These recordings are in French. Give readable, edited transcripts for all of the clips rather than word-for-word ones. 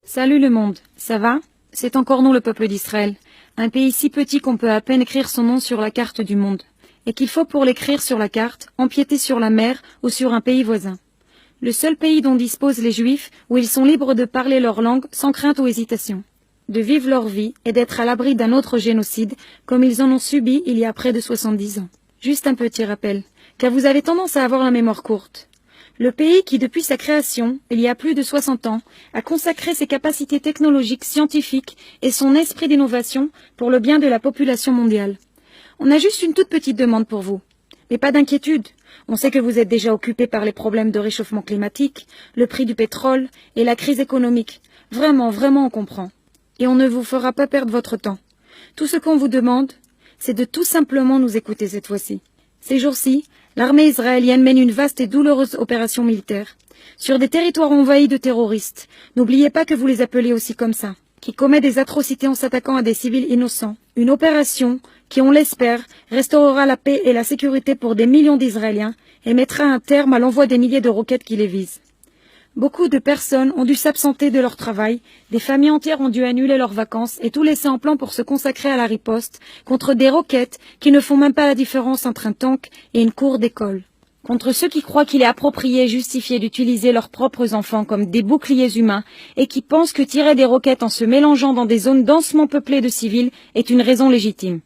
Salut le monde, ça va? C'est encore nous le peuple d'Israël, un pays si petit qu'on peut à peine écrire son nom sur la carte du monde, et qu'il faut pour l'écrire sur la carte, empiéter sur la mer ou sur un pays voisin. Le seul pays dont disposent les Juifs, où ils sont libres de parler leur langue sans crainte ou hésitation, de vivre leur vie et d'être à l'abri d'un autre génocide, comme ils en ont subi il y a près de 70 ans. Juste un petit rappel, car vous avez tendance à avoir la mémoire courte. Le pays qui, depuis sa création, il y a plus de 60 ans, a consacré ses capacités technologiques, scientifiques et son esprit d'innovation pour le bien de la population mondiale. On a juste une toute petite demande pour vous. Mais pas d'inquiétude. On sait que vous êtes déjà occupés par les problèmes de réchauffement climatique, le prix du pétrole et la crise économique. Vraiment, on comprend. Et on ne vous fera pas perdre votre temps. Tout ce qu'on vous demande, c'est de tout simplement nous écouter cette fois-ci. Ces jours-ci, l'armée israélienne mène une vaste et douloureuse opération militaire sur des territoires envahis de terroristes. N'oubliez pas que vous les appelez aussi comme ça, qui commettent des atrocités en s'attaquant à des civils innocents. Une opération qui, on l'espère, restaurera la paix et la sécurité pour des millions d'Israéliens et mettra un terme à l'envoi des milliers de roquettes qui les visent. Beaucoup de personnes ont dû s'absenter de leur travail, des familles entières ont dû annuler leurs vacances et tout laisser en plan pour se consacrer à la riposte contre des roquettes qui ne font même pas la différence entre un tank et une cour d'école. Contre ceux qui croient qu'il est approprié et justifié d'utiliser leurs propres enfants comme des boucliers humains et qui pensent que tirer des roquettes en se mélangeant dans des zones densément peuplées de civils est une raison légitime.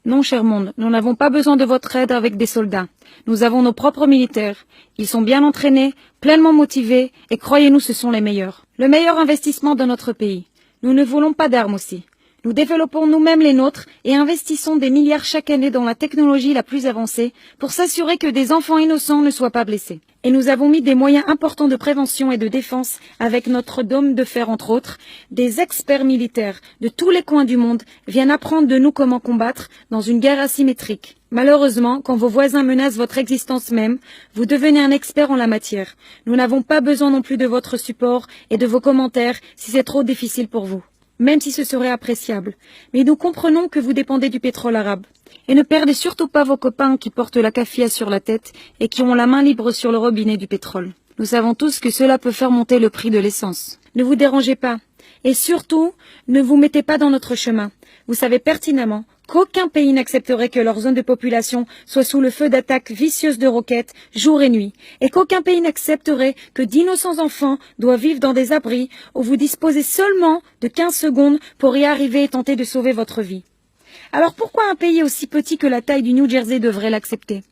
Non, cher monde, nous n'avons pas besoin de votre aide avec des soldats. Nous avons nos propres militaires. Ils sont bien entraînés, pleinement motivés, et croyez-nous, ce sont les meilleurs. Le meilleur investissement de notre pays. Nous ne voulons pas d'armes aussi. Nous développons nous-mêmes les nôtres et investissons des milliards chaque année dans la technologie la plus avancée pour s'assurer que des enfants innocents ne soient pas blessés. Et nous avons mis des moyens importants de prévention et de défense avec notre dôme de fer entre autres. Des experts militaires de tous les coins du monde viennent apprendre de nous comment combattre dans une guerre asymétrique. Malheureusement, quand vos voisins menacent votre existence même, vous devenez un expert en la matière. Nous n'avons pas besoin non plus de votre support et de vos commentaires si c'est trop difficile pour vous. Même si ce serait appréciable. Mais nous comprenons que vous dépendez du pétrole arabe. Et ne perdez surtout pas vos copains qui portent la kafia sur la tête et qui ont la main libre sur le robinet du pétrole. Nous savons tous que cela peut faire monter le prix de l'essence. Ne vous dérangez pas. Et surtout, ne vous mettez pas dans notre chemin. Vous savez pertinemment qu'aucun pays n'accepterait que leur zone de population soit sous le feu d'attaques vicieuses de roquettes, jour et nuit, et qu'aucun pays n'accepterait que d'innocents enfants doivent vivre dans des abris où vous disposez seulement de 15 secondes pour y arriver et tenter de sauver votre vie. Alors pourquoi un pays aussi petit que la taille du New Jersey devrait l'accepter ?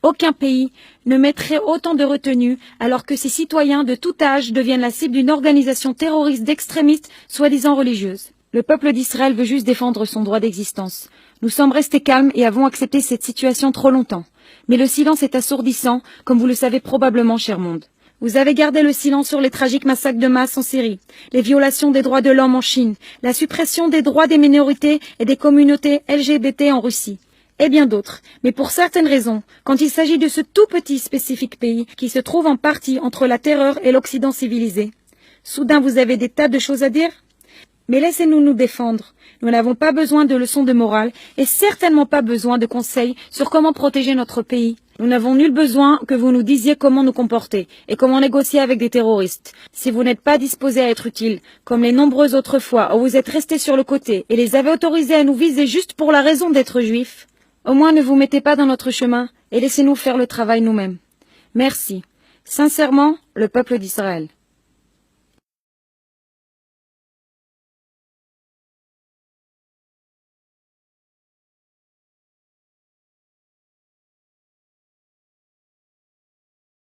Aucun pays ne mettrait autant de retenue alors que ses citoyens de tout âge deviennent la cible d'une organisation terroriste d'extrémistes soi-disant religieuses. Le peuple d'Israël veut juste défendre son droit d'existence. Nous sommes restés calmes et avons accepté cette situation trop longtemps. Mais le silence est assourdissant, comme vous le savez probablement, cher monde. Vous avez gardé le silence sur les tragiques massacres de masse en Syrie, les violations des droits de l'homme en Chine, la suppression des droits des minorités et des communautés LGBT en Russie, et bien d'autres. Mais pour certaines raisons, quand il s'agit de ce tout petit spécifique pays qui se trouve en partie entre la terreur et l'Occident civilisé, soudain vous avez des tas de choses à dire ? Mais laissez-nous nous défendre. Nous n'avons pas besoin de leçons de morale et certainement pas besoin de conseils sur comment protéger notre pays. Nous n'avons nul besoin que vous nous disiez comment nous comporter et comment négocier avec des terroristes. Si vous n'êtes pas disposés à être utiles, comme les nombreuses autres fois où vous êtes restés sur le côté et les avez autorisés à nous viser juste pour la raison d'être juifs, au moins ne vous mettez pas dans notre chemin et laissez-nous faire le travail nous-mêmes. Merci. Sincèrement, le peuple d'Israël.